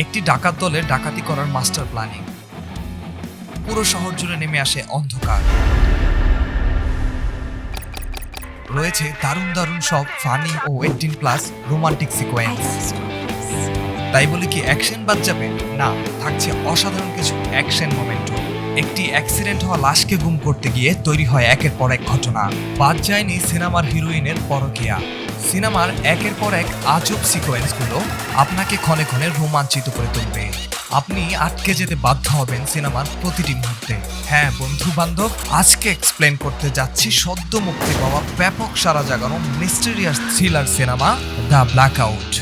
একটি ডাকাত দলের ডাকাতি করার মাস্টার প্ল্যানিং। পুরো শহর জুড়ে নেমে আসে অন্ধকার। রয়েছে দারুণ দারুণ সব ফানি ও 18+ রোমান্টিক সিকোয়েন্স। তাই বলে কি অ্যাকশন বাদ যাবে? না, থাকছে অসাধারণ কিছু অ্যাকশন মোমেন্টও। একটি অ্যাক্সিডেন্ট হওয়া লাশকে গুম করতে গিয়ে তৈরি হয় একের পর এক ঘটনা। বাদ যায়নি সিনেমার হিরোইনের পরকীয়া। সিনেমার একের পর এক আজব সিকোয়েন্সগুলো আপনাকে ক্ষণে ক্ষণে রোমাঞ্চিত করে তুলবে। আপনি আটকে যেতে বাধ্য হবেন সিনেমার প্রতিটি মুহূর্তে। হ্যাঁ বন্ধু বান্ধব, আজকে এক্সপ্লেন করতে যাচ্ছি সদ্য মুক্তি পাওয়া ব্যাপক সারা জাগানো mysterious thriller cinema the blackout.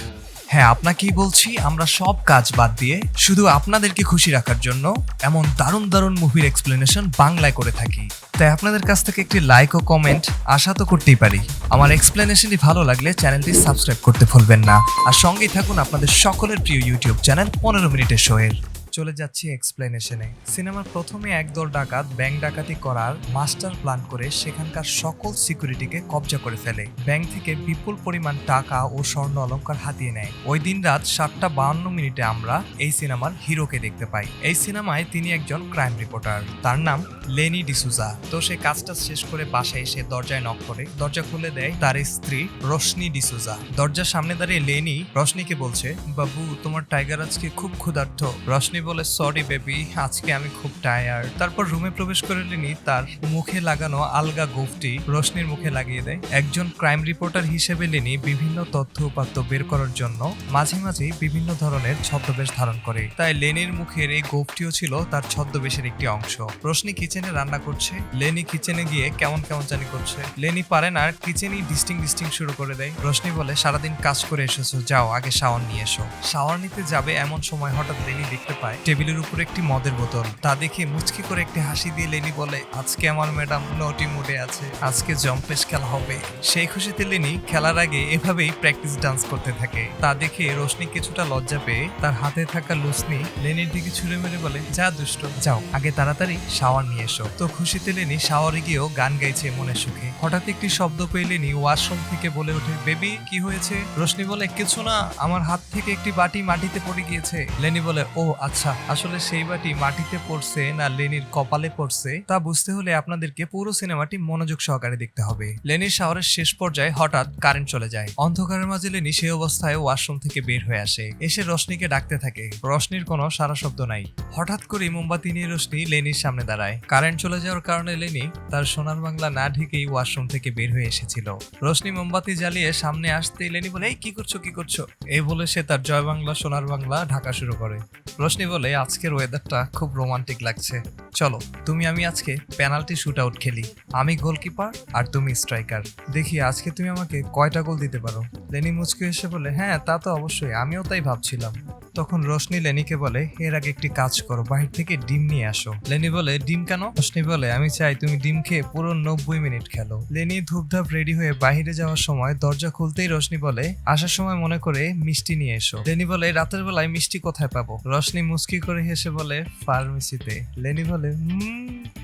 হ্যাঁ, আপনাকেই বলছি, আমরা সব কাজ বাদ দিয়ে শুধু আপনাদেরকে খুশি রাখার জন্য এমন দারুণ দারুণ মুভির এক্সপ্লেনেশন বাংলায় করে থাকি। তাই আপনাদের কাছ থেকে একটি লাইক ও কমেন্ট আশা তো করতেই পারি। আমার এক্সপ্লেনেশনটি ভালো লাগলে চ্যানেলটি সাবস্ক্রাইব করতে ভুলবেন না। আর সঙ্গেই থাকুন আপনাদের সকলের প্রিয় ইউটিউব চ্যানেল 15 মিনিটের শোয়ের। চলে যাচ্ছি এক্সপ্লেনেশনে। সিনেমার প্রথমে একদল ডাকাত ব্যাংক ডাকাতি করার মাস্টার প্ল্যান করে সেখানকার সকল সিকিউরিটিকে কবজা করে ফেলে। ব্যাংক থেকে বিপুল পরিমাণ টাকা ও স্বর্ণ অলংকার হাতিয়ে নেয়। ওই দিন রাত 7:52 আমরা এই সিনেমার হিরোকে দেখতে পাই। এই সিনেমায় তিনি একজন ক্রাইম রিপোর্টার, তার নাম লেনি ডিসুজা। তো সে কাজটা শেষ করে বাসায় এসে দরজায় নক করে। দরজা খুলে দেয় তার স্ত্রী রোশনি ডিসুজা। দরজার সামনে দাঁড়িয়ে লেনি রোশনিকে বলছে, বাবু তোমার টাইগার আজকে খুব ক্ষুধার্ত। রোশনি বলে, সরি বেবি, আজকে আমি খুব টায়ার্ড। তারপর রুমে প্রবেশ করে লেনি তার মুখে লাগানো আলগা গোফটি রোশনির মুখে লাগিয়ে দেয়। একজন ক্রাইম রিপোর্টার হিসেবে লেনি বিভিন্ন তথ্য উপাত্ত বের করার জন্য মাঝে মাঝে বিভিন্ন ধরনের ছদ্মবেশ ধারণ করে। তাই লেনির মুখের এই গোফটিও ছিল তার ছদ্মবেশের একটি অংশ। রোশনি কিচেনে রান্না করছে। লেনি কিচেনে গিয়ে কেমন কেমন জানি করছে। লেনি পারে না, কিচেনই ডিস্টিং শুরু করে দেয়। রোশনি বলে, সারাদিন কাজ করে এসেছো, যাও আগে শাওয়ার নিয়ে এসো। শাওয়ার নিতে যাবে এমন সময় হঠাৎ লেনি দেখতে পায় টেবিলের উপর একটি মদের বোতল। তা দেখে মুচকি করে একটি হাসি দিয়ে লেনি বলে, আজকে আমার ম্যাডাম নটি মুডে আছে, আজকে জম্পেশ খেলা হবে। সেই খুশিতে লেনি খেলার আগে এভাবেই প্র্যাকটিস ডান্স করতে থাকে। তা দেখে রোশনি কিছুটা লজ্জা পেয়ে তার হাতে থাকা লুসনি লেনির দিকে ছুঁড়ে মেরে বলে, যা দুষ্ট, যাও আগে তাড়াতাড়ি শাওয়ার নিয়ে এসো। তো খুশিতে লেনি শাওয়ারে গিয়েও গান গাইছে মনের সুখে। হঠাৎ একটি শব্দ পেয়ে লেনি ওয়াশরুম থেকে বলে ওঠে, বেবি কি হয়েছে? রোশনি বলে, কিছু না, আমার হাত থেকে একটি বাটি মাটিতে পড়ে গিয়েছে। লেনি বলে, ও আচ্ছা, আসলে সেই বাটি মাটিতে পড়ছে না লেনির কপালে পড়ছে তা বুঝতে হলে আপনাদেরকে পুরো সিনেমাটি মনোযোগ সহকারে দেখতে হবে। লেনির শাওয়ারের শেষ পর্যায়ে হঠাৎ কারেন্ট চলে যায়। অন্ধকারের মাঝে লেনি সেই অবস্থায় ওয়াশরুম থেকে বের হয়ে আসে। এসে রোশনিকে ডাকতে থাকে। রোশনির কোনো সারা শব্দ নাই। হঠাৎ করে মোমবাতি নিয়ে রোশনি লেনির সামনে দাঁড়ায়। কারেন্ট চলে যাওয়ার কারণে লেনি তার সোনার বাংলা না ঢেকেই ওয়াশরুম থেকে বের হয়ে এসেছিল। রোশনি মোমবাতি জ্বালিয়ে সামনে আসতেই লেনি বলে, এই কি করছো? এই বলে সে তার জয় বাংলা সোনার বাংলা ঢাকা শুরু করে। রোশনি বলে, আজকের ওয়েদারটা খুব রোমান্টিক লাগছে, চলো তুমি আমি আজকে পেনাল্টি শুট আউট খেলি। আমি গোলকিপার আর তুমি স্ট্রাইকার, দেখি আজকে তুমি আমাকে কয়টা গোল দিতে পারো। লেনি মুচকি এসে বলে, হ্যাঁ তা তো অবশ্যই, আমিও তাই ভাবছিলাম। তখন রোশনি লেনিকে বলে, এর আগে একটি কাজ করো, বাহির থেকে ডিম নিয়ে আসো। লেনি বলে, ডিম কেন? রোশনি বলে, আমি চাই তুমি ডিম খেয়ে পুরো 90 মিনিট খেলো। লেনি ধূপধাপ রেডি হয়ে বাহিরে যাওয়ার সময় দরজা খুলতেই রোশনি বলে, আসার সময় মনে করে মিষ্টি নিয়ে এসো। লেনি বলে, রাতের বেলায় মিষ্টি কোথায় পাবো? রোশনি মুচকি করে হেসে বলে, ফার্মেসিতে। লেনি বলে,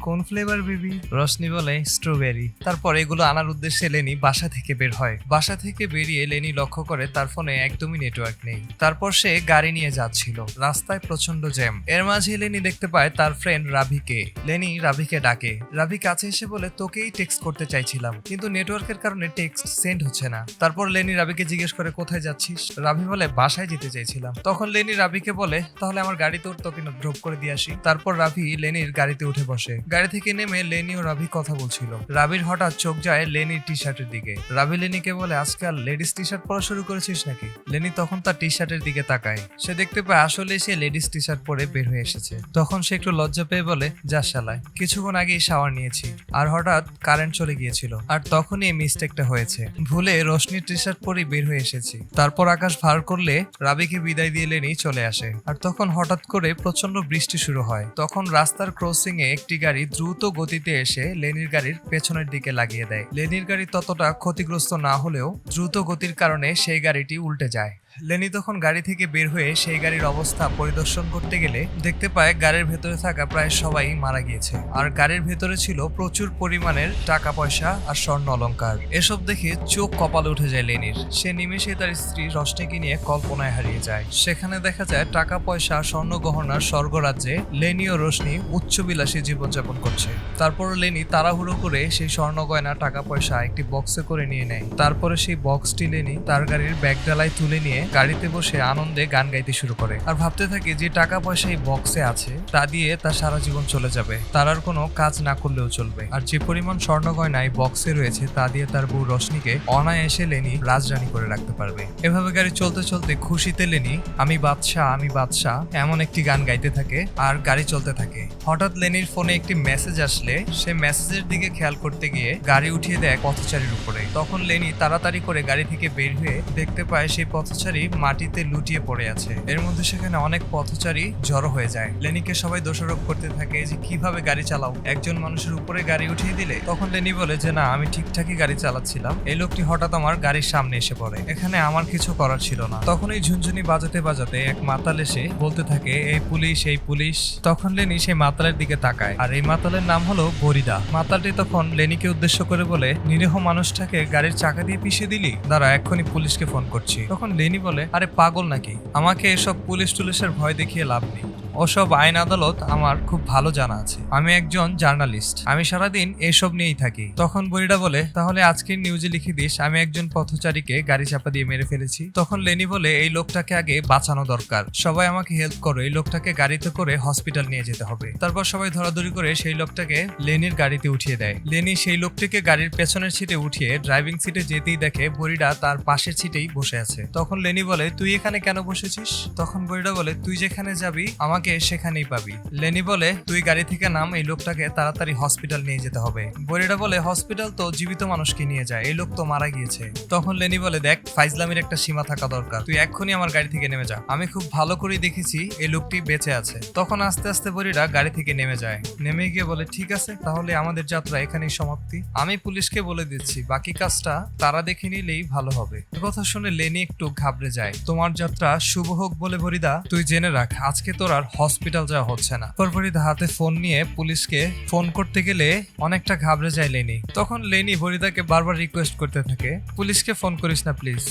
কোন ফ্লেভার বেবি? রোশনি বলে, স্ট্রবেরি। তারপর এগুলো আনার উদ্দেশ্যে লেনি বাসা থেকে বের হয়। বাসা থেকে বেরিয়ে লেনি লক্ষ্য করে তার ফোনে একদমই নেটওয়ার্ক নেই। তারপর সে গাড়ি নিয়ে যাচ্ছিল, রাস্তায় প্রচন্ড জ্যাম। এর মাঝে লেনি দেখতে পায় তার ফ্রেন্ড রাভিকে। লেনি রাভিকে ডাকে। রাভি কাছে এসে বলে, তোকেই টেক্সট করতে চাইছিলাম, কিন্তু নেটওয়ার্কের কারণে টেক্সট সেন্ড হচ্ছে না। তারপর লেনি রাভিকে জিজ্ঞেস করে, কোথায় যাচ্ছিস? রাভি বলে, বাসায় যেতে চাইছিলাম। তখন লেনি রাভিকে বলে, তাহলে আমার গাড়িতে উঠ, তোকে ড্রপ করে দিয়ে আসি। তারপর রাভি লেনির গাড়িতে উঠে বসে। গাড়ি থেকে নেমে লেনি ও রাভি কথা বলছিল। রাভির হঠাৎ চোখ যায় লেনির টি শার্টের দিকে। রাভি লেনিকে বলে, আজকাল লেডিস টি শার্ট পরা শুরু করেছিস নাকি? লেনি তখন তার টি শার্টের দিকে তাকায়। সে দেখতে পায় আসলে সে লেডিস টি শার্ট পরে বের হয়ে এসেছে। তখন সে একটু লজ্জা পেয়ে বলে, যা শালায়, কিছুক্ষণ আগেই শাওয়ার নিয়েছি আর হঠাৎ কারেন্ট চলে গিয়েছিল, আর তখনই এই মিস্টেকটা হয়েছে, ভুলে রোশনির টি শার্ট পরে বের হয়ে এসেছি। তারপর আকাশ ভার করলে রাভিকে বিদায় দিয়ে লেনি চলে আসে। আর তখন হঠাৎ করে প্রচন্ড বৃষ্টি শুরু হয়। তখন রাস্তার ক্রসিং এ একটি গাড়ি দ্রুত গতিতে এসে লেনির গাড়ির পেছনের দিকে লাগিয়ে দেয়। লেনির গাড়ি ততটা ক্ষতিগ্রস্ত না হলেও দ্রুত গতির কারণে সেই গাড়িটি উল্টে যায়। লেনি তখন গাড়ি থেকে বের হয়ে সেই গাড়ির অবস্থা পরিদর্শন করতে গেলে দেখতে পায় গাড়ির ভেতরে থাকা প্রায় সবাই মারা গিয়েছে, আর গাড়ির ভেতরে ছিল প্রচুর পরিমাণের টাকা পয়সা আর স্বর্ণ অলংকার। এসব দেখে চোখ কপালে উঠে যায় লেনির। সে নিমেষে তার স্ত্রী রশনিকে নিয়ে কল্পনায় হারিয়ে যায়। সেখানে দেখা যায় টাকা পয়সা স্বর্ণ গহনার স্বর্গরাজ্যে লেনি ও রশনি উচ্চবিলাসী জীবনযাপন করছে। তারপর লেনি তাড়াহুড়ো করে সেই স্বর্ণ গয়না টাকা পয়সা একটি বক্সে করে নিয়ে নেয়। তারপরে সেই বক্সটি লেনি তার গাড়ির ব্যাগডালায় তুলে নিয়ে গাড়িতে বসে আনন্দে গান গাইতে শুরু করে আর ভাবতে থাকে যে টাকা পয়সা এই বক্সে আছে তা দিয়ে তার সারা জীবন চলে যাবে, তার আর কোনো কাজ না করলেও চলবে। আর যে পরিমাণ স্বর্ণ গয়না এই বক্সে রয়েছে তা দিয়ে তার বউ রশনিকে অনায়াসে লেনি রাজরানী করে রাখতে পারবে। এভাবে গাড়ি চলতে চলতে খুশিতে লেনি আমি বাদশাহ এমন একটি গান গাইতে থাকে আর গাড়ি চলতে থাকে। হঠাৎ লেনির ফোনে একটি মেসেজ আসলে সে মেসেজের দিকে খেয়াল করতে গিয়ে গাড়ি উঠিয়ে দেয় পথচারীর উপরে। তখন লেনি তাড়াতাড়ি করে গাড়ি থেকে বের হয়ে দেখতে পায় সেই পথচারী মাটিতে লুটিয়ে পড়ে আছে। এর মধ্যে সেখানে অনেক পথচারী জড়ো হয়ে যায়। লেনিকে সবাই দোষারোপ করতে থাকে যে কিভাবে গাড়ি চালাও, একজন মানুষের উপরে গাড়ি উঠিয়ে দিলে। তখন লেনি বলে যে না, আমি ঠিকঠাকই গাড়ি চালাচ্ছিলাম, এই লোকটি হঠাৎ আমার গাড়ির সামনে এসে পড়ে, এখানে আমার কিছু করার ছিল না। তখন এই ঝুনঝুনি বাজাতে বাজাতে এক মাতাল এসে বলতে থাকে এই পুলিশ। তখন লেনি সেই মাতালের দিকে তাকায়, আর এই মাতালের নাম হলো বরিদা। মাতালটি তখন লেনিকে উদ্দেশ্য করে বলে নিরীহ মানুষটাকে গাড়ির চাকা দিয়ে পিষে দিলি, দাঁড়া এক্ষুনি পুলিশকে ফোন করছি। তখন লেনি বলে আরে পাগল নাকি, আমাকে এসব পুলিশ টুলিশের ভয় দেখিয়ে লাভ নেই, ওসব আইন আদালত আমার খুব ভালো জানা আছে, আমি একজন জার্নালিস্ট, আমি সারাদিন এসব নিয়েই থাকি। তখন বরিডা বলে তাহলে আজকের নিউজে লিখে দিস আমি একজন পথচারীকে গাড়ি চাপা দিয়ে মেরে ফেলেছি। তখন লেনি বলে এই লোকটাকে আগে বাঁচানো দরকার, সবাই আমাকে হেল্প করো, এই লোকটাকে গাড়িতে করে হসপিটাল নিয়ে যেতে হবে। তারপর সবাই ধরাধরি করে সেই লোকটাকে লেনির গাড়িতে উঠিয়ে দেয়। লেনি সেই লোকটিকে গাড়ির পেছনের সিটে উঠিয়ে ড্রাইভিং সিটে যেতেই দেখে বরিডা তার পাশের সিটেই বসে আছে। তখন লেনি বলে তুই এখানে কেন বসেছিস? তখন বরিডা বলে তুই যেখানে যাবি আমাকে সেখানেই পাবি। লেনি বলে তুই গাড়ি থেকে নাম, এই লোকটাকে তাড়াতাড়ি হসপিটাল নিয়ে যেতে হবে। বরিডা বলে হসপিটাল তো জীবিত মানুষকে নিয়ে যায়, এই লোক তো মারা গিয়েছে। তখন লেনি বলে দেখ ফাইজলামির একটা সীমা থাকা দরকার, তুই এক্ষুনি আমার গাড়ি থেকে নেমে যা, আমি খুব ভালো করে দেখেছি এই লোকটি বেঁচে আছে। তখন আস্তে আস্তে বরিডা গাড়ি থেকে নেমে যায়, নেমে গিয়ে বলে ঠিক আছে তাহলে আমাদের যাত্রা এখানেই সমাপ্তি, আমি পুলিশকে বলে দিচ্ছি বাকি কাজটা তারা দেখে নিলেই ভালো হবে। কথা শুনে লেনি একটু ঘাবড়ে যায়। তোমার যাত্রা শুভ হোক বলে বরিদা, তুই জেনে রাখ আজকে তোর আর হসপিটাল যাওয়া হচ্ছে না। বরিদা হাতে ফোন নিয়ে পুলিশকে ফোন করতে গেলে অনেকটা ঘাবড়ে যায় লেনি। তখন লেনি বরিদাকে বারবার রিকোয়েস্ট করতে থাকে পুলিশকে ফোন করিস না প্লিজ,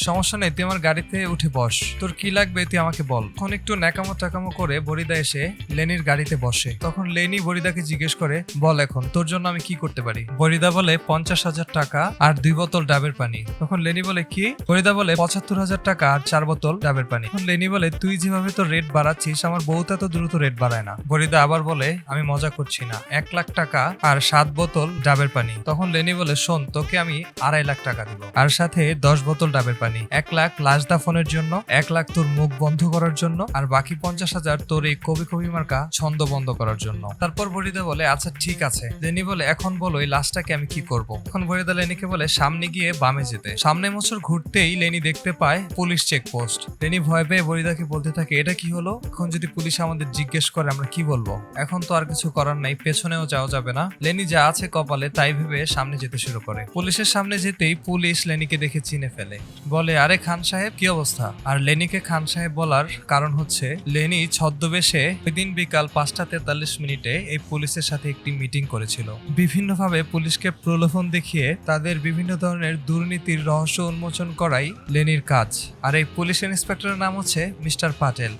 সমস্যা নেই, তুই আমার গাড়িতে উঠে বস, তোর কি লাগবে তুই আমাকে বল। তখন একটু ন্যাকামো টাকামো করে বরিদা এসে লেনির গাড়িতে বসে। তখন লেনি বরিদাকে জিজ্ঞেস করে বল এখন তোর জন্য আমি কি করতে পারি। বরিদা বলে 50,000 টাকা আর 2 বোতল ডাবের পানি। তখন লেনি বলে কি? বরিদা বলে 75,000 টাকা আর 4 বোতল ডাবের পানি। তখন লেনি বলে তুই যেভাবে তোর রেট বাড়াচ্ছিস আমার বউ তো দ্রুত রেট বাড়ায় না। বরিদা আবার বলে আমি মজা করছি না, 1 লাখ টাকা আর 7 বোতল ডাবের পানি। তখন লেনি বলে শোন তোকে আমি 2.5 লাখ টাকা দিব, আর সাথে 10 বোতল ডাবের পানি। 1 লাখ লাশ দাফনের জন্য, 1 লাখ তোর মুখ বন্ধ করার জন্য, আর বাকি 50,000 তোর এই কবি কবি মার্কা ছন্দ বন্ধ করার জন্য। তারপর বরিদা বলে আচ্ছা ঠিক আছে। লেনি বলে এখন বলো এই লাশটাকে আমি কি করব। তখন বরিদা লেনিকে বলে সামনে গিয়ে বামে যেতে। সামনে মোচড় ঘুরতেই লেনি দেখতে পায় পুলিশ চেকপোস্ট। লেনি ভয় পেয়ে বরিদাকে বলতে থাকে এটা কি হলো, এখন যদি পুলিশ আমাদের জিজ্ঞেস করে আমরা কি বলবো? এখন তো আর কিছু করার নাই, পেছনেও যাওয়া যাবে না। লেনি যা আছে কপালে তাই ভেবে সামনে যেতে শুরু করে। পুলিশের সামনে যেতেই পুলিশ লেনিকে দেখে চিনে ফেলে, বলে আরে খান সাহেব কি অবস্থা? আর লেনিকে খান সাহেব বলার কারণ হচ্ছে লেনি ছদ্মবেশে ওই দিন বিকাল 5:43 এই পুলিশের সাথে একটি মিটিং করেছিল। বিভিন্নভাবে পুলিশকে প্রলোভন দেখিয়ে তাদের বিভিন্ন ধরনের দুর্নীতির রহস্য উন্মোচন করাই লেনির কাজ। আর এই পুলিশ ইন্সপেক্টরের নাম হচ্ছে মিস্টার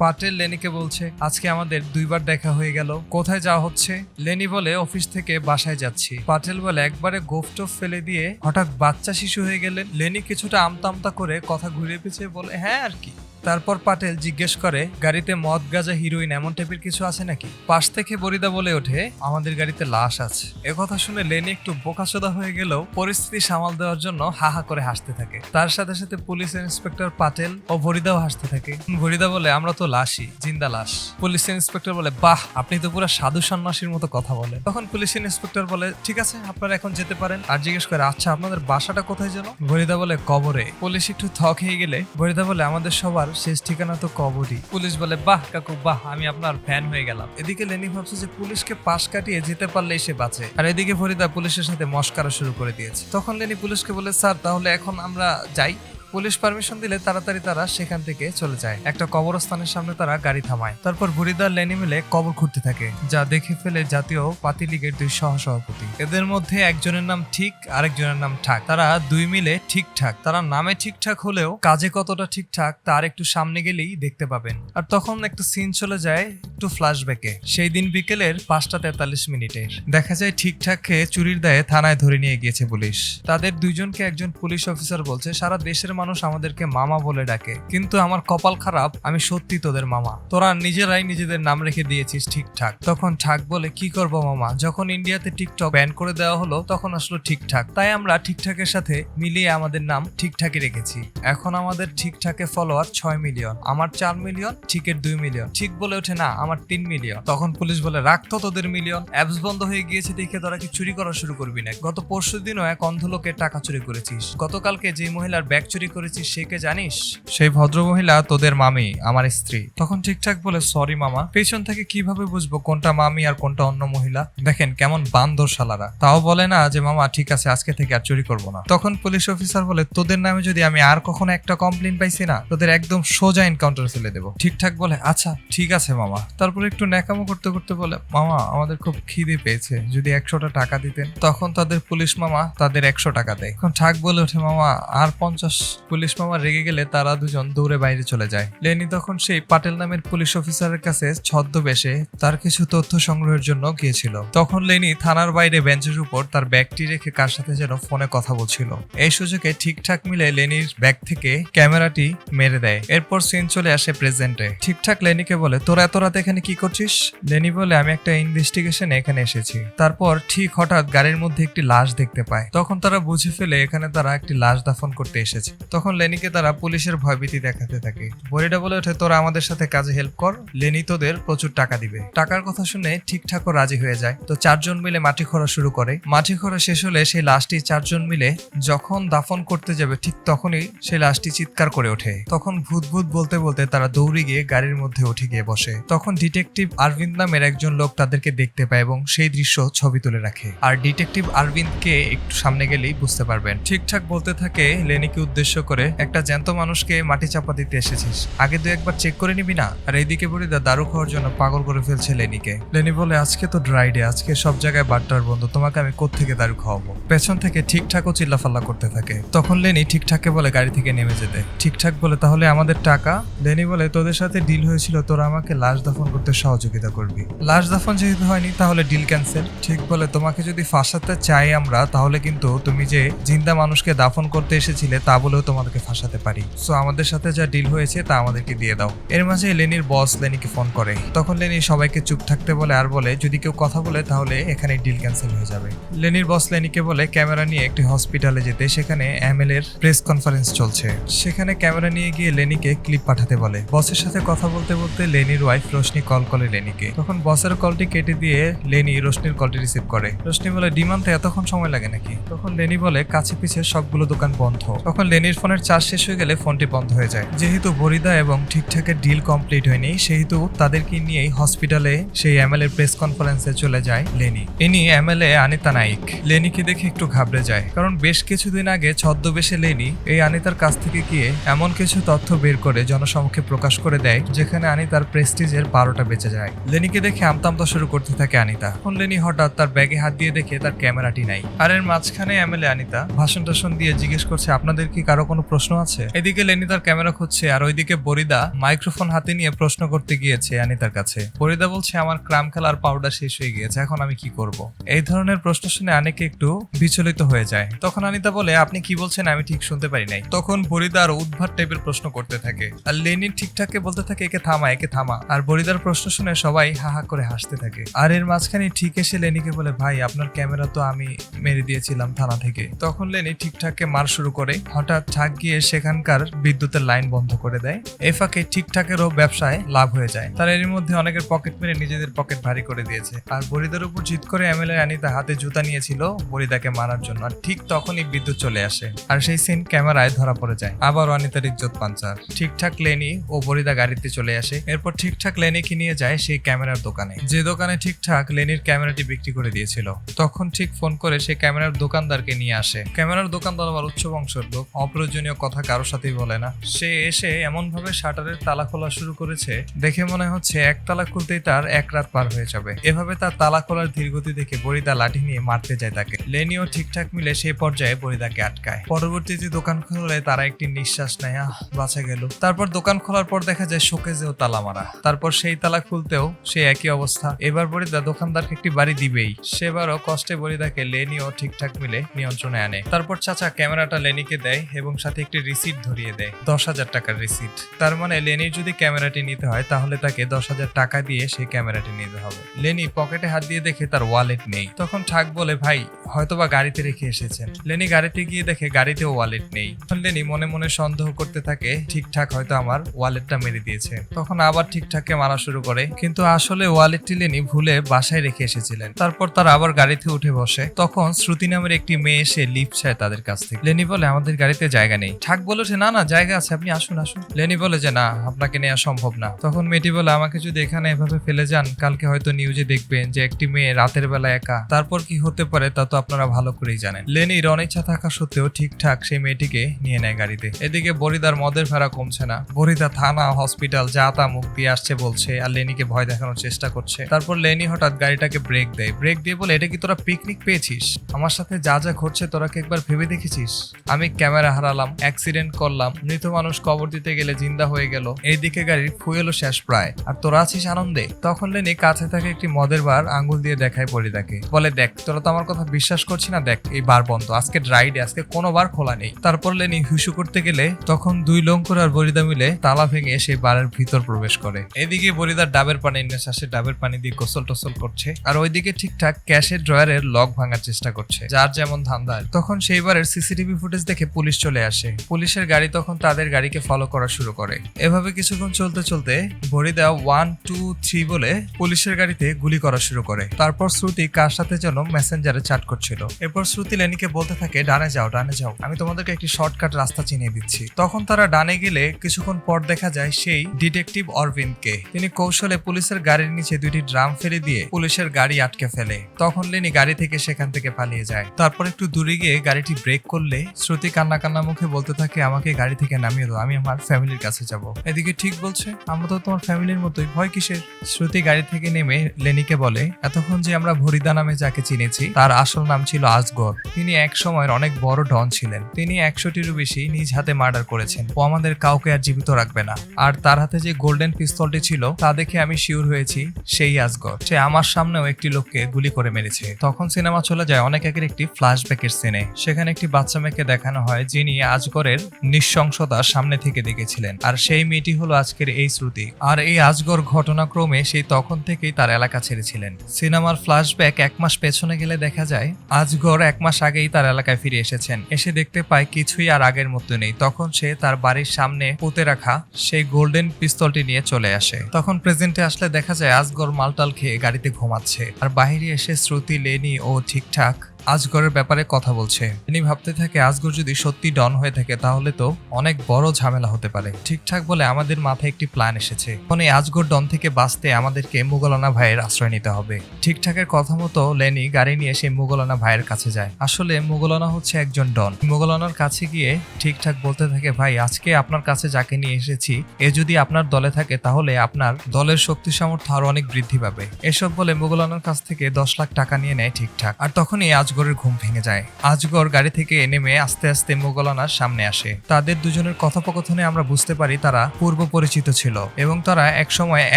পাটেল লেনিকে বলছে আজকে আমাদের 2 বার দেখা হয়ে গেল, কোথায় যাওয়া হচ্ছে? লেনি বলে অফিস থেকে বাসায় যাচ্ছি। পাটেল বলে একবারে গোফটোফ ফেলে দিয়ে হঠাৎ বাচ্চা শিশু হয়ে গেলেন। লেনি কিছুটা আমতা করে কথা ঘুরে পিছিয়ে বলে হ্যাঁ আর কি। তারপর পাটেল জিজ্ঞেস করে গাড়িতে মদ গাঁজা হিরোইন এমন টাইপের কিছু আছে নাকি? পাশ থেকে বরিদা বলে ওঠে আমাদের গাড়িতে লাশ আছে। একথা শুনে লেনি একটু বোকাচোদা হয়ে গেলেও পরিস্থিতি সামাল দেওয়ার জন্য হা করে হাসতে থাকে। তার সাথে সাথে পুলিশ ইন্সপেক্টর পাটেল ও বরিদাও হাসতে থাকে। বরিদা বলে আমরা তো লাশই, জিন্দা লাশ। পুলিশ ইন্সপেক্টর বলে বাহ আপনি তো পুরো সাধু সন্ন্যাসীর মতো কথা বলেন। তখন পুলিশ ইন্সপেক্টর বলে ঠিক আছে আপনারা এখন যেতে পারেন। আর জিজ্ঞেস করে আচ্ছা আপনাদের বাসাটা কোথায় যেন? বরিদা বলে কবরে। পুলিশ একটু থক হয়ে গেলে বরিদা বলে আমাদের সবার শেষ ঠিকানা তো কবরই। পুলিশ বলে বাহ কাকু বাহ, আমি আপনার ফ্যান হয়ে গেলাম। এদিকে লেনি ভাবছে যে পুলিশকে পাশ কাটিয়ে যেতে পারলেই সে বাঁচে, আর এদিকে ফরিদা পুলিশের সাথে মস্কারা শুরু করে দিয়েছে। তখন লেনি পুলিশকে বলে স্যার তাহলে এখন আমরা যাই। পুলিশ পারমিশন দিলে তাড়াতাড়ি তারা সেখান থেকে চলে যায়। একটা কবরস্থানের সামনে তারা গাড়ি থামায়। তারপর বুড়িদার লেনি মিলে কবর খুঁড়তে থাকে, যা দেখে ফেলে জাতীয় পাতি লীগের 2 সহসভাপতি। এদের মধ্যে একজনের নাম ঠিক, আরেকজনের নাম ঠাক। তারা 2 মিলে ঠিকঠাক। তারা নামে ঠিকঠাক হলেও কাজে কতটা ঠিকঠাক তার একটু সামনে গেলেই দেখতে পাবেন। আর তখন একটা সিন চলে যায় একটু ফ্ল্যাশব্যাকে। সেই দিন বিকেলের 5:43 দেখা যায় ঠিকঠাককে চুরির দায়ে থানায় ধরে নিয়ে গিয়েছে পুলিশ। তাদের 2 জনকে একজন পুলিশ অফিসার বলছে, সারা দেশের মানুষ আমাদেরকে মামা বলে ডাকে, কিন্তু আমার কপাল খারাপ, আমি সত্যি তোদের মামা। তোরা নিজেরাই নিজেদের নাম রেখে দিয়েছিস ঠিকঠাক। তখন ঠাক বলে, কি করব মামা, যখন ইন্ডিয়াতে টিকটক ব্যান করে দেওয়া হলো তখন আসলো ঠিকঠাক, তাই আমরা ঠিকঠাকের সাথে মিলিয়ে আমাদের নাম ঠিকঠাকই রেখেছি। এখন আমাদের ঠিকঠাকে ফলোয়ার 6 মিলিয়ন, আমার 4 মিলিয়ন, ঠিকের 2 মিলিয়ন। ঠিক বলে ওঠে, না আমার 3 মিলিয়ন। তখন পুলিশ বলে, রাখতো তোদের মিলিয়ন, অ্যাপস বন্ধ হয়ে গিয়েছে দেখে তোরা কি চুরি করা শুরু করবি না? গত পরশু দিনও এক অন্ধ লোকের টাকা চুরি করেছিস। গতকালকে যে মহিলার ব্যাগ চুরি করেছিস সে কে জানিস? সেই ভদ্র মহিলা তোদের মামি, আমার স্ত্রী। তখন ঠিকঠাক বলে, সরি মামা, পেছন থেকে কিভাবে বুঝবো কোনটা মামি আর কোনটা অন্য মহিলা? দেখেন কেমন বান্দর শালারা, তাও বলে না যে মামা ঠিক আছে আজকে থেকে আর চুরি করবো না। তখন পুলিশ অফিসার বলে, তোদের নামে যদি আমি আর কখনো একটা কমপ্লেন পাইছি না, তোদের একদম সোজা এনকাউন্টার ফেলে দেবো। ঠিকঠাক বলে, আচ্ছা ঠিক আছে মামা। তারপর একটু ন্যাকামো করতে করতে বলে, মামা আমাদের খুব খিদে পেয়েছে, যদি 100টা টাকা দিতেন। তখন তাদের পুলিশ মামা তাদের 100 টাকা দেয়। এখন ঠাক বলে ওঠে, মামা আর 50। পুলিশ মামা রেগে গেলে তারা 2 জন দৌড়ে বাইরে চলে যায়। লেনি তখন সেই পাটেল নামের পুলিশ অফিসারের কাছে ছদ্মবেশে তার কিছু তথ্য সংগ্রহের জন্য গিয়েছিল। তখন লেনি থানার বাইরে বেঞ্চের উপর তার ব্যাগটি রেখে কার সাথে যেন ফোনে কথা বলছিল। এই সুযোগে ঠিকঠাক মিলে লেনির ব্যাগ থেকে ক্যামেরাটি মেরে দেয়। এরপর সিন চলে আসে প্রেজেন্টে। ঠিকঠাক লেনিকে বলে, তোরা এত রাতে এখানে কি করছিস? লেনি বলে, আমি একটা ইনভেস্টিগেশনে এখানে এসেছি। তারপর ঠিক হঠাৎ গাড়ির মধ্যে একটি লাশ দেখতে পায়। তখন তারা বুঝে ফেলে এখানে তারা একটি লাশ দাফন করতে এসেছে। তখন লেনিকে তারা পুলিশের ভয়ভীতি দেখাতে থাকে। বড়িটা বলে ওঠে, তোরা আমাদের সাথে কাজে হেল্প কর, লেনি তোদের প্রচুর টাকা দিবে। টাকার কথা শুনে ঠিকঠাকও রাজি হয়ে যায়। তো 4 জন মিলে মাটি খোঁড়া শুরু করে। মাটি খোঁড়া শেষ হলে সেই লাশটি 4 জন মিলে যখন দাফন করতে যাবে ঠিক তখনই সেই লাশটি চিৎকার করে ওঠে। তখন ভূত ভূত বলতে বলতে তারা দৌড়ে গিয়ে গাড়ির মধ্যে উঠে গিয়ে বসে। তখন ডিটেকটিভ আরবিন্দ নামের একজন লোক তাদেরকে দেখতে পায় এবং সেই দৃশ্য ছবি তুলে রাখে। আর ডিটেকটিভ আরবিন্দকে একটু সামনে গেলেই বুঝতে পারবেন। ঠিকঠাক বলতে থাকে লেনিকে উদ্দেশ্য করে, একটা জ্যান্ত মানুষকে মাটি চাপা দিতে এসেছিস, আগে 2-1বার চেক করে নিবি না? আর এইদিকে বুড়িদা দারু খাওয়ার জন্য পাগল করে ফেলছে লেনিকে। লেনি বলে, আজকে তো ড্রাই ডে, আজকে সব জায়গায় বাট্টার বন্ধ, তোমাকে আমি কোত্থেকে দারু খাওয়াবো? পেছন থেকে ঠিকঠাকও চিল্লাফাল্লা করতে থাকে। তখন লেনি ঠিকঠাককে বলে গাড়ি থেকে নেমে যেতে। ঠিকঠাক বলে, তাহলে আমাদের টাকা? লেনি বলে, তোদের সাথে ডিল হয়েছিল তোরা আমাকে লাশ দাফন করতে সহযোগিতা করবি, লাশ দাফন যেহেতু হয়নি তাহলে ডিল ক্যান্সেল। ঠিক বলে, তোমাকে যদি ফাঁসাতে চাই আমরা, তাহলে কিন্তু তুমি যে জিন্দা মানুষকে দাফন করতে এসেছিলে তা বলেও তোমাদেরকে ফাঁসাতে পারি। সো আমাদের সাথে যা ডিল হয়েছে তা আমাদেরকে দিয়ে দাও। এর মাঝে লেনির বস লেনিকে ফোন করে। তখন লেনি সবাইকে চুপ থাকতে বলে আর বলে, যদি কেউ কথা বলে তাহলে এখানে ডিল ক্যান্সেল হয়ে যাবে। লেনির বস লেনিকে বলে ক্যামেরা নিয়ে একটি হসপিটালে যেতে, সেখানে এমএল এর প্রেস কনফারেন্স চলছে। সেখানে ক্যামেরা নিয়ে গিয়ে লেনিকে ক্লিপ পাঠাতে বলে। বসের সাথে কথা বলতে বলতে লেনির ওয়াইফ রোশনি কল করে লেনিকে। তখন বসের কলটি কেটে দিয়ে লেনি রোশনির কলটি রিসিভ করে। রোশনি বলে, ডিমান্ডে এতক্ষণ সময় লাগে নাকি? তখন লেনি বলে, কাছে পিছে সবগুলো দোকান বন্ধ। তখন লেনির ফোনের চার্জ শেষ হয়ে গেলে ফোনটি বন্ধ হয়ে যায়। যেহেতু বরিদা এবং ঠিকঠাকের ডিল কমপ্লিট হয়নি, সেহেতু তাদেরকে নিয়েই হসপিটালে সেই এমএল এর প্রেস কনফারেন্সে চলে যায় লেনি। ইনি এমএলএ আনিতা নাইক। লেনিকে দেখে একটু ঘাবড়ে যায়, কারণ বেশ কিছুদিন আগে ছদ্মবেশে লেনি এই আনিতার কাছ থেকে গিয়ে এমন কিছু তথ্য বের করে জনসমক্ষে প্রকাশ করে দেয় যেখানে আনিতার প্রেস্টিজের 12টা বেঁচে যায়। লেনিকে দেখে আমতামতা শুরু করতে থাকে আনিতা। এখন লেনি হঠাৎ তার ব্যাগে হাত দিয়ে দেখে তার ক্যামেরাটি নাই। আর এর মাঝখানে এমএলএ আনিতা ভাষণ টাষণ দিয়ে জিজ্ঞেস করছে, আপনাদের কি কারো কোনো প্রশ্ন আছে? এদিকে লেনি তার ক্যামেরা খুঁজছে, আর ওইদিকে বরিদা মাইক্রোফোন হাতে নিয়ে প্রশ্ন করতে গিয়েছে আনিতার কাছে। বরিদা বলছে, আমার ক্রাম খেলার পাউডার শেষ হয়ে গিয়েছে, এখন আমি কি করব? এই ধরনের প্রশ্ন শুনে আনিকে একটু বিচলিত হয়ে যায়। তখন আনিতা বলে, আপনি কি বলছেন আমি ঠিক শুনতে পারি নাই। তখন বরিদা আর উদ্ভাট টাইপের প্রশ্ন করতে থাকে, আর লেনি ঠিকঠাককে বলতে থাকে, একে থামা, একে থামা। আর বরিদার প্রশ্ন শুনে সবাই হাহা করে হাসতে থাকে। আর এর মাঝখানে ঠিক এসে লেনিকে বলে, ভাই আপনার ক্যামেরা তো আমি মেরে দিয়েছিলাম থানা থেকে। তখন লেনি ঠিকঠাককে মার শুরু করে। হঠাৎ ঠাক গিয়ে সেখানকার বিদ্যুতের লাইন বন্ধ করে দেয়। এই ফাঁকে ঠিকঠাকেরও ব্যবসায় লাভ হয়ে যায়। তারা এর মধ্যে অনেকের পকেট মেরে নিজেদের পকেট ভারী করে দিয়েছে। আর বরিদার উপর জিত করে এমএলএ আনিতা হাতে জুতা নিয়েছিল বরিদাকে মারার জন্য। আর ঠিক তখনই বিদ্যুৎ চলে আসে, আর সেই সিন ক্যামেরায় ধরা পড়ে যায়। আবার অনিতার ইজ্জত পাঞ্চার। ঠিকঠাক লেনি ও বরিদা গাড়িতে চলে আসে। এরপর ঠিকঠাক লেনিকে নিয়ে যায় সেই ক্যামেরার দোকানে, যে দোকানে ঠিকঠাক লেনির ক্যামেরাটি বিক্রি করে দিয়েছিল। তখন ঠিক ফোন করে সেই ক্যামেরার দোকানদারকে নিয়ে আসে। ক্যামেরার দোকানদার আবার উচ্চ বংশের লোক, অপ্রয়োজনীয় কথা কারোর সাথেই বলে না। সে এসে এমন ভাবে শাটারের তালা খোলা শুরু করেছে, দেখে মনে হচ্ছে এক তালা খুলতেই তার এক রাত পার হয়ে যাবে। এভাবে তার তালা খোলার ধীরগতি দেখে বরিদা লাঠি নিয়ে মারতে যায় তাকে। লেনিও ঠিকঠাক মিলে সেই পর্যায়ে বরিদাকে আটকায়। পরবর্তীতে দোকান খুলে তারা একটি নিঃশ্বাস নেয়, বাঁচা গেল। তারপর দোকান খোলার পর দেখা যায় শোকেজেও তালা মারা। তারপর সেই তালা খুলতেও সে একই অবস্থা। এবার বরিদা দোকানদারকে একটি বাড়ি দিবেই। সেবারও কষ্টে বরিদাকে লেনিও ঠিকঠাক মিলে নিয়ন্ত্রণে আনে। তারপর চাচা ক্যামেরাটা লেনিকে দেয় এবং সাথে একটি রিসিট ধরিয়ে দেয়, 10,000 টাকার রিসিট। তার মানে লেনির যদি ক্যামেরাটি নিতে হয় তাহলে তাকে 10,000 টাকা দিয়ে সেই ক্যামেরাটি নিতে হবে। লেনি পকেটে হাত দিয়ে দেখে তার ওয়ালেট নেই। তখন ঠাক বলে, ভাই হয়তোবা গাড়িতে রেখে এসেছেন। লেনি গাড়িতে গিয়ে দেখে গাড়িতেও ওয়ালেট নেই। তখন লেনি মনে মনে সন্দেহ করতে থাকে, ঠিকঠাক হয়তো আমার ওয়ালেটটা মেরে দিয়েছে। তখন আবার ঠিকঠাককে মারা শুরু করে, কিন্তু আসলে ওয়ালেটটি লেনি ভুলে বাসায় রেখে এসেছিলেন। তারপর তারা আবার গাড়িতে উঠে বসে। তখন শ্রুতি নামের একটি মেয়ে এসে লিফট চায় তাদের কাছ থেকে। লেনি বলে, আমাদের গাড়িতে জায়গা নেই। ঠাক বলে, না না জায়গা আছে, আপনি আসুন আসুন। লেনি বলে যে না, আপনাকে নেওয়া সম্ভব না। তখন মেয়েটি বলে, আমাকে যদি এখানে এভাবে ফেলে যান, কালকে হয়তো নিউজে দেখবেন যে একটি মেয়ে রাতের বেলা একা, তারপর কি হতে পারে তা তো আপনারা ভালো করেই জানেন। লেনির অনিচ্ছা থাকা সত্ত্বেও ঠিকঠাক সেই মেয়েটিকে নিয়ে নেয় গাড়িতে। এদিকে বরিদার মদের ভাড়া কমছে না। বরিদা থানা হসপিটাল যা তা মুখ দিয়ে আসছে বলছে, আর লেনিকে ভয় দেখানোর চেষ্টা করছে। তারপর লেনি হঠাৎ গাড়িটাকে ব্রেক দেয়। ব্রেক দিয়ে বলে, এটা কি তোরা পিকনিক পেয়েছিস? আমার সাথে যা যা ঘটছে তোরা কি একবার ভেবে দেখেছিস? আমি ক্যামেরা হারালাম, অ্যাক্সিডেন্ট করলাম, মৃত মানুষ কবর দিতে গেলে জিন্দা হয়ে গেল, এইদিকে গাড়ির ফুয়েলও শেষ প্রায়, আর তোরা আছিস আনন্দে। তখন লেনি কাছে থাকে একটি মদের বার আঙ্গুল দিয়ে দেখায় বরিদাকে, বলে, দেখ তোরা তো আমার কথা বিশ্বাস করছি না, দেখ এই বার বন্ধ, আজকে ড্রাইডে, আজকে কোনো বার খোলা নেই। তারপর লেনি হুসু করতে গেলে তখন দুই লঙ্কুর আর বরিদা মিলে তালা ভেঙে সেই বারের ভিতর প্রবেশ করে। এদিকে বরিদার ডাবের পানি নিয়ে আসে, ডাবের পানি দিয়ে গোসল টোসল করছে, আর ওইদিকে ঠিকঠাক ক্যাশের ড্রয়ারের লক ভাঙার চেষ্টা করছে, যার যেমন ধান্দা। তখন সেই বারের সিসিটিভি ফুটেজ দেখে পুলিশ চলে আসে। পুলিশের গাড়ি তখন তাদের গাড়িকে ফলো করা শুরু করে। এভাবে কিছুক্ষণ চলতে চলতে বরিদা 1, 2, 3 বলে পুলিশের গাড়িতে গুলি করা শুরু করে। তারপর শ্রুতি কার সাথে যেন মেসেঞ্জারে চ্যাট করছিল। এরপর শ্রুতি লেনিকে বলতে থাকে, ডানে যাও ডানে যাও, আমি তোমাদেরকে একটি শর্টকাট রাস্তা চিনিয়ে দিচ্ছি। তখন তারা ডানে গেলে কিছুক্ষণ পর দেখা যায় সেই ডিটেকটিভ অরবিন্দকে। তিনি কৌশলে পুলিশের গাড়ির নিচে দুইটি ড্রাম ফেলে দিয়ে পুলিশের গাড়ি আটকে ফেলে। তখন লেনি গাড়ি থেকে সেখান থেকে পালিয়ে যায়। তারপর একটু দূরে গিয়ে গাড়িটি ব্রেক করলে শ্রুতি কান্না কান্না মুখে বলতে থাকে, আমাকে গাড়ি থেকে নামিয়ে দাও, আমি আমার ফ্যামিলির কাছে যাব। এদিকে ঠিক বলছে, আমরা তো তোমার ফ্যামিলির মতোই, ভয় কিসের? শ্রুতি গাড়ি থেকে নেমে লেনিকে বলে, এতক্ষণ যে আমরা ভরিদা নামে যাকে চিনেছি তার আসল নাম ছিল আজগর। তিনি এক সময়ের অনেক বড় ডন ছিলেন। তিনি 100টিরও বেশি নিজ হাতে মার্ডার করেছেন। ও আমাদের কাউকে আর জীবিত রাখবে না। আর তার হাতে যে গোল্ডেন পিস্তলটি ছিল তা দেখে আমি শিওর হয়েছি সেই আজগর। সে আমার সামনেও একটি লোককে গুলি করে মেরেছে। তখন সিনেমা চলে যায় অনেক আগের একটি ফ্ল্যাশব্যাকের সিনে। সেখানে একটি বাচ্চা মেয়েকে দেখানো হয় যিনি আজগরের নৃশংসতা সামনে থেকে দেখেছিলেন, আর সেই মেয়েটি হলো আজকের এই শ্রুতি। আর এই আজগর ঘটনাক্রমে সেই তখন থেকেই তার এলাকা ছেড়েছিলেন। সিনেমার ফ্ল্যাশব্যাক 1 মাস পেছনে গেলে দেখা যায় আজগর 1 মাস আগেই তার এলাকায় ফিরে এসেছেন। এসে দেখতে পায় কিছুই আর আগের মতো নেই। তখন সে তার বাড়ির সামনে পুঁতে রাখা সেই গোল্ডেন পিস্তলটি নিয়ে চলে আসে। তখন প্রেজেন্টে আসলে দেখা যায় আজগর মালটাল খেয়ে গাড়িতে ঘুমাচ্ছে, আর বাইরে এসে শ্রুতি, লেনি ও ঠিকঠাক আজগরের ব্যাপারে কথা বলছে। তিনি ভাবতে থাকে, আজগর যদি সত্যি ডন হয়ে থাকে তাহলে তো অনেক বড় ঝামেলা হতে পারে। ঠিকঠাক বলে আমাদের মাথায় একটি প্ল্যান এসেছে। এখন এই আজগর ডন থেকে বাঁচতে আমাদেরকে মুগলানা ভাইয়ের আশ্রয় নিতে হবে। ঠিকঠাকের কথা মতো লেনি গাড়ি নিয়ে সেই মুগলানা ভাইয়ের কাছে যায়। আসলে মুগলানা হচ্ছে একজন ডন। মুগলানার কাছে গিয়ে ঠিকঠাক বলতে থাকে, ভাই আজকে আপনার কাছে যাকে নিয়ে এসেছি এ যদি আপনার দলে থাকে তাহলে আপনার দলের শক্তি সামর্থ্য আরো অনেক বৃদ্ধি পাবে। এসব বলে মুগলানার কাছ থেকে 10 লাখ টাকা নিয়ে নেয় ঠিকঠাক। আর তখনই আজগরের ঘুম ভেঙে যায়। আজগর গাড়ি থেকে নেমে আস্তে আস্তে মুগলানার সামনে আসে। তাদের দুজনের কথোপকথনে আমরা বুঝতে পারি তারা পূর্ব পরিচিত ছিল এবং তারা একসময়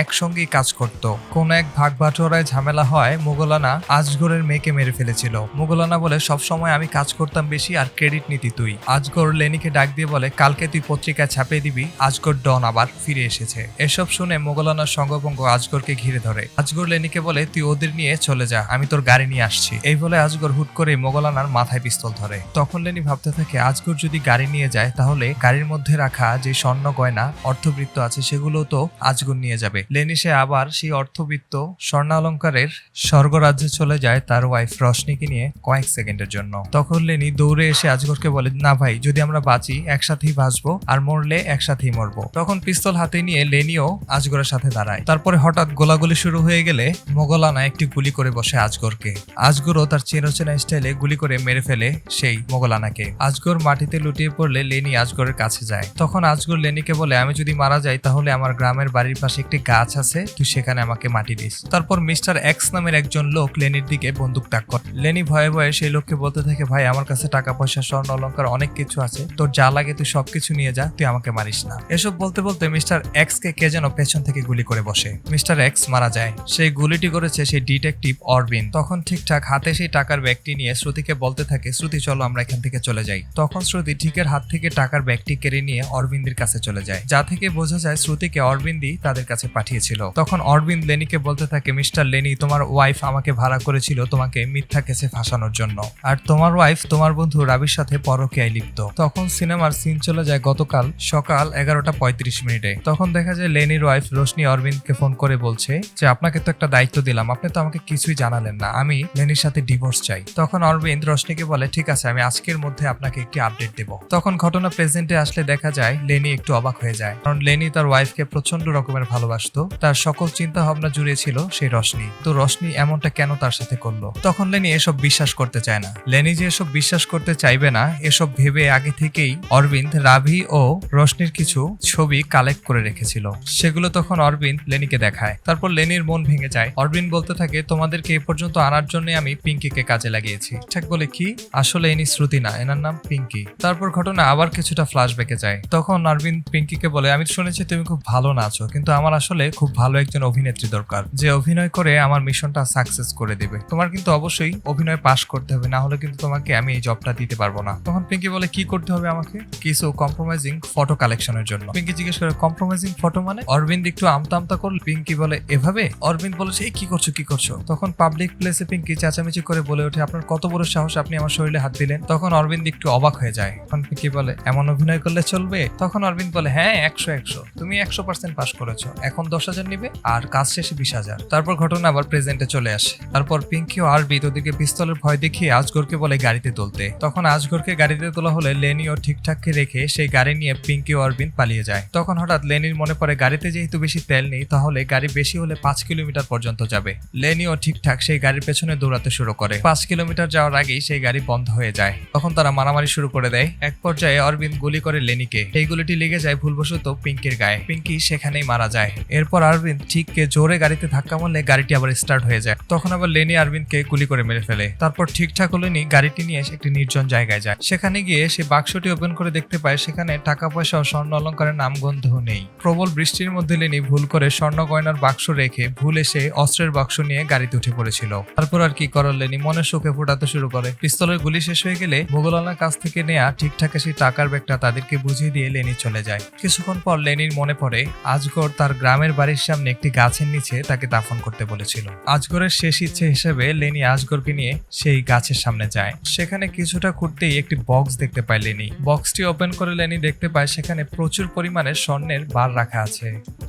একসঙ্গেই কাজ করত। কোন এক ভাগ বাটোয়ারায় ঝামেলা হয়, মুগলানা আজগরের মেয়েকে মেরে ফেলেছিল। মুগলানা বলে, সব সময় আমি কাজ করতাম বেশি আর ক্রেডিট নিতি তুই। আজগর লেনিকে ডাক দিয়ে বলে, কালকে তুই পত্রিকায় ছাপিয়ে দিবি আজগর ডন আবার ফিরে এসেছে। এসব শুনে মুগলানার সঙ্গভঙ্গ আজগরকে ঘিরে ধরে। আজগর লেনিকে বলে, তুই ওদের নিয়ে চলে যা, আমি তোর গাড়ি নিয়ে আসছি। এই বলে আজগর হুট করে মুগলানার মাথায় পিস্তল ধরে। তখন লেনি ভাবতে থাকে, আজগর যদি গাড়ি নিয়ে যায় তাহলে গাড়ির মধ্যে রাখা যে স্বর্ণ গয়না অর্থবৃত্ত আছে সেগুলো তো আজগর নিয়ে যাবে। লেনি সে আবার সেই অর্থবৃত্ত স্বর্ণালঙ্কারের স্বর্গরাজ্যে চলে যায় তার ওয়াইফ রশনিকে নিয়ে কয়েক সেকেন্ডের জন্য। তখন লেনি দৌড়ে এসে আজগরকে বলে, না ভাই, যদি আমরা বাঁচি একসাথেই বাঁচবো, আর মরলে একসাথেই মরবো। তখন পিস্তল হাতে নিয়ে লেনিও আজগরের সাথে দাঁড়ায়। তারপরে হঠাৎ গোলাগুলি শুরু হয়ে গেলে মুগলানা একটি গুলি করে বসে আজগরকে। আজগরও তার চেনা স্টাইলে গুলি করে মেরে ফেলে সেই মোগলানাকে। আজগর মাটিতে লুটিয়ে পড়লে লেনি আজগরের কাছে যায়। তখন আজগর লেনিকে বলে, আমি যদি মারা যাই তাহলে আমার গ্রামের বাড়ির পাশে একটি গাছ আছে, তুই সেখানে আমাকে মাটি দিস। তারপর মিস্টার এক্স নামের একজন লোক লেনির দিকে বন্দুক তাক করে। লেনি ভয়ে ভয়ে সেই লোককে বলতে থাকে, ভাই আমার কাছে টাকা পয়সা স্বর্ণ অলংকার অনেক কিছু আছে, তোর যা লাগে তুই সবকিছু নিয়ে যা, তুই আমাকে মারিস না। এসব বলতে বলতে মিস্টার এক্স কে কে যেন পেছন থেকে গুলি করে বসে। মিস্টার এক্স মারা যায়। সেই গুলিটি করেছে সেই ডিটেকটিভ অরবিন। তখন ঠিকঠাক হাতে সেই টাকার ব্যাগটি নিয়ে শ্রুতিকে বলতে থাকে, শ্রুতি চলো আমরা এখান থেকে চলে যাই। তখন শ্রুতি ঠিকের হাত থেকে টাকার ব্যাগটি কেড়ে নিয়ে অরবিন্দের কাছে চলে যায়, যা থেকে বোঝা যায় শ্রুতিকে অরবিন্দি তাদের কাছে পাঠিয়েছিল। তখন অরবিন্দ লেনিকে বলতে থাকে, মিস্টার লেনি, তোমার ওয়াইফ আমাকে ভাড়া করেছিল তোমাকে মিথ্যা কেসে ফাঁসানোর জন্য, আর তোমার ওয়াইফ তোমার বন্ধু রাবির সাথে পরকীয়ায় লিপ্ত। তখন সিনেমার সিন চলে যায় গতকাল সকাল 11:35। তখন দেখা যায় লেনির ওয়াইফ রোশনি অরবিন্দকে ফোন করে বলছে যে আপনাকে তো একটা দায়িত্ব দিলাম, আপনি তো আমাকে কিছুই জানালেন না, আমি লেনির সাথে ডিভোর্স চাই। তখন অরবিন্দ রোশনিকে বলে, ঠিক আছে আমি আজকের মধ্যে আপনাকে একটি আপডেট দেব। তখন ঘটনা প্রেজেন্টে আসলে দেখা যায় লেনি একটু অবাক হয়ে যায়, কারণ লেনি তার ওয়াইফকে প্রচন্ড রকমের ভালোবাসতো, তার সকল চিন্তা ভাবনা জুড়েছিল সেই রোশনি। তো রোশনি এমনটা কেন তার সাথে করলো? তখন লেনি এসব বিশ্বাস করতে চায় না। লেনি যে এসব বিশ্বাস করতে চাইবে না এসব ভেবে আগে থেকেই অরবিন্দ রাভি ও রোশনির কিছু ছবি কালেক্ট করে রেখেছিল, সেগুলো তখন অরবিন্দ লেনিকে দেখায়। তারপর লেনির মন ভেঙে যায়। অরবিন্দ বলতে থাকে, তোমাদেরকে এ পর্যন্ত আনার জন্য আমি পিঙ্কিকে কাজে লাগিয়েছি। ঠিক বলে কি? আসলে ইনি শ্রুতি না, এনার নাম পিঙ্কি। তারপর ঘটনা আবার কিছুটা ফ্ল্যাশব্যাকে যায়। তখন অরবিন্দ পিঙ্কিকে বলে, আমি শুনেছি তুমি খুব ভালো নাচো, কিন্তু আমার আসলে খুব ভালো একজন অভিনেত্রী দরকার, যে অভিনয় করে আমার মিশনটা সাকসেস করে দেবে। তোমার কিন্তু অবশ্যই অভিনয় পাশ করতে হবে, না হলে কিন্তু তোমাকে আমি এই জবটা দিতে পারবো না। তখন পিঙ্কি বলে, কি করতে হবে আমাকে? কিছু কম্প্রোমাইজিং ফটো কালেকশনের জন্য। পিঙ্কি জিজ্ঞেস করে, কম্প্রোমাইজিং ফটো মানে? অরবিন্দ একটু আমতা আমতা করল। পিঙ্কি বলে, এভাবে? অরবিন্দ বলেছে, এই কি করছো কি করছো? তখন পাবলিক প্লেসে পিঙ্কি চেঁচামেচি করে বলে ওঠে, আপনার কত বড় সাহস, আপনি আমার শরীরে হাত দিলেন? তখন অরবিন্দ একটু অবাক হয়ে যায়। তখন পিঙ্কি বলে, এমন অভিনয় করলে চলবে? তখন অরবিন্দ বলে, হ্যাঁ 100 তুমি 100% পাস করেছো, এখন 10,000 নিবে আর কাজ শেষে 20,000। তারপর ঘটনা আবার প্রেজেন্টে চলে আসে। তারপর পিঙ্কি ও অরবিন্দ ওদিকে পিস্তলের ভয় দেখিয়ে আজগরকে বলে গাড়িতে তুলতে। তখন আজগরকে গাড়িতে তোলা হলে লেনি ও ঠিকঠাককে রেখে সেই গাড়ি নিয়ে পিঙ্কি ও অরবিন্দ পালিয়ে যায়। তখন হঠাৎ লেনির মনে পড়ে গাড়িতে যেহেতু বেশি তেল নেই, তাহলে গাড়ি বেশি হলে 5 কিলোমিটার পর্যন্ত যাবে। লেনি ও ঠিকঠাক সেই গাড়ির পেছনে দৌড়াতে শুরু করে। 5 কিলোমিটার যাওয়ার আগেই সেই গাড়ি বন্ধ হয়ে যায়। তখন তারা মারামারি শুরু করে দেয়। এক পর্যায়ে অরবিন্দ গুলি করে লেনিকে। এই গুলিটি লেগে যায় ভুলবশত পিঙ্কির গায়ে। পিঙ্কি সেখানেই মারা যায়। এরপর অরবিন্দ ঠিককে জোরে গাড়িতে ধাক্কা মারলে গাড়িটি আবার স্টার্ট হয়ে যায়। তখন আবার লেনি অরবিন্দকে গুলি করে মেরে ফেলে। তারপর ঠিকঠাক লেনি গাড়িটি নিয়ে একটি নির্জন জায়গায় যায়। সেখানে গিয়ে সে বাক্সটি ওপেন করে দেখতে পায় সেখানে টাকা পয়সা ও স্বর্ণ অলংকারের নামগন্ধ নেই। প্রবল বৃষ্টির মধ্যে লেনি ভুল করে স্বর্ণ গয়নার বাক্স রেখে ভুলে সে অস্ত্রের বাক্স নিয়ে গাড়িতে উঠে পড়েছিল। তারপর আর কি করার, লেনি মনের শোকে ফোটাতে শুরু করে। পিস্তলের গুলি শেষ হয়ে গেলে মোগলানার কাছ থেকে নেয়া ঠিকঠাক সেই টাকার ব্যাগটা তাদেরকে বুঝিয়ে দিয়ে লেনি চলে যায়। কিছুক্ষণ পর লেনির মনে পড়ে আজগর তার গ্রামের বাড়ির সামনে একটি গাছের নিচে তাকে দাফন করতে বলেছিল। আজগরের শেষ ইচ্ছে হিসেবে লেনি আজগরকে নিয়ে সেই গাছের সামনে যায়। সেখানে কিছুটা ঘুরতেই একটি বক্স দেখতে পায় লেনি। বক্সটি ওপেন করে লেনি দেখতে পায় সেখানে প্রচুর পরিমাণে স্বর্ণের বার রাখা আছে।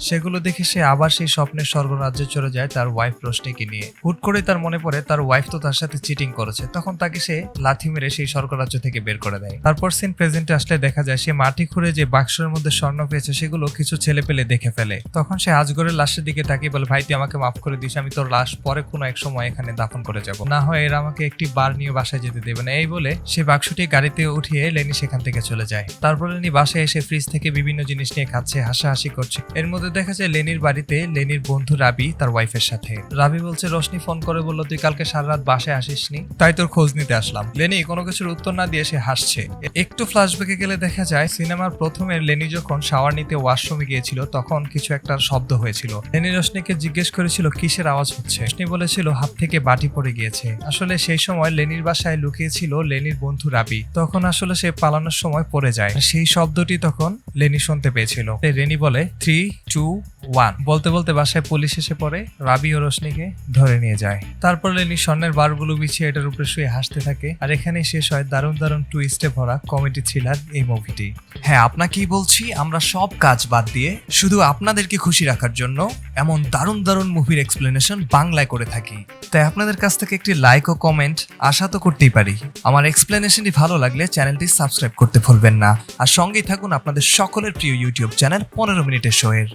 সেগুলো দেখে সে আবার সেই স্বপ্নের স্বর্গরাজ্যে চলে যায় তার ওয়াইফ রোশনিকে নিয়ে। হুট করে তার মনে পড়ে তার ওয়াইফ তো তার সাথে চিটিং করেছে। তখন তাকে সে লাথি মেরে সেই স্বর্গরাজ্য থেকে বের করে দেয়। তারপর সিন প্রেজেন্টে আসলে দেখা যায় সে মাটি খুঁড়ে যে বাক্সের মধ্যে স্বর্ণ পেয়েছে সেগুলো কিছু ছেলে পেলে দেখে ফেলে। তখন সে আজগরের লাশের দিকে তাকিয়ে বলে, ভাই তুই আমাকে মাফ করে দিস, আমি তোর লাশ পরে কোনো এক সময় এখানে দাফন করে যাব, না হয় এরা আমাকে একটি বার নিয়ে বাসায় যেতে দেবে না। এই বলে সে বাক্সটি গাড়িতে উঠিয়ে লেনি সেখান থেকে চলে যায়। তারপর লেনি বাসায় এসে ফ্রিজ থেকে বিভিন্ন জিনিস নিয়ে খাচ্ছে, হাসাহাসি করছে। এর মধ্যে দেখা যায় লেনির বাড়িতে লেনির বন্ধু রাবি তার ওয়াইফের সাথে। রাবি বলছে, রোশনি ফোন করে বললো তুই কালকে সারা রাত বাসায় আসিসনি, তাই তোর খোঁজ নিতে আসলাম। লেনি কোনো কিছুর উত্তর না দিয়ে সে হাসছে। একটু ফ্ল্যাশব্যাকে গেলে দেখা যায় সিনেমার প্রথমে লেনি যখন শাওয়ার নিতে ওয়াশরুমে গিয়েছিল তখন কিছু একটা শব্দ হয়েছিল। লেনি রোশনিকে জিজ্ঞেস করেছিল কিসের আওয়াজ হচ্ছে। রোশনি বলেছিল হাত থেকে বাটি পড়ে গিয়েছে। আসলে সেই সময় লেনির বাসায় লুকিয়েছিল লেনির বন্ধু রাবি। তখন আসলে সে পালানোর সময় পড়ে যায়। সেই শব্দটি তখন লেনি শুনতে পেয়েছিল। লেনি বলে 3, 2, 1 বলতে বলতে বাসায় পুলিশ এসে পড়ে, রাবি ও রোশনিকে ধরে নিয়ে যায়। তারপর লেনি স্বর্ণের বারগুলো বিছিয়ে এটার উপরে শুয়ে হাসতে থাকে। আর এখানেই শেষ হয় দারুণ দারুণ টুইস্টে ভরা কমেডি থ্রিলার এই মুভিটি। হ্যাঁ, আপনাকেই বলছি, আমরা সব কাজ বাদ দিয়ে শুধু আপনাদেরকে খুশি রাখার জন্য এমন দারুণ দারুণ মুভির এক্সপ্লেনেশন বাংলায় করে থাকি। তাই আপনাদের কাছ থেকে একটি লাইক ও কমেন্ট আশা তো করতেই পারি। আমার এক্সপ্লেনেশনটি ভালো লাগলে চ্যানেলটি সাবস্ক্রাইব করতে ভুলবেন না। আর সঙ্গেই থাকুন আপনাদের সকলের প্রিয় ইউটিউব চ্যানেল 15 মিনিটের শো এর।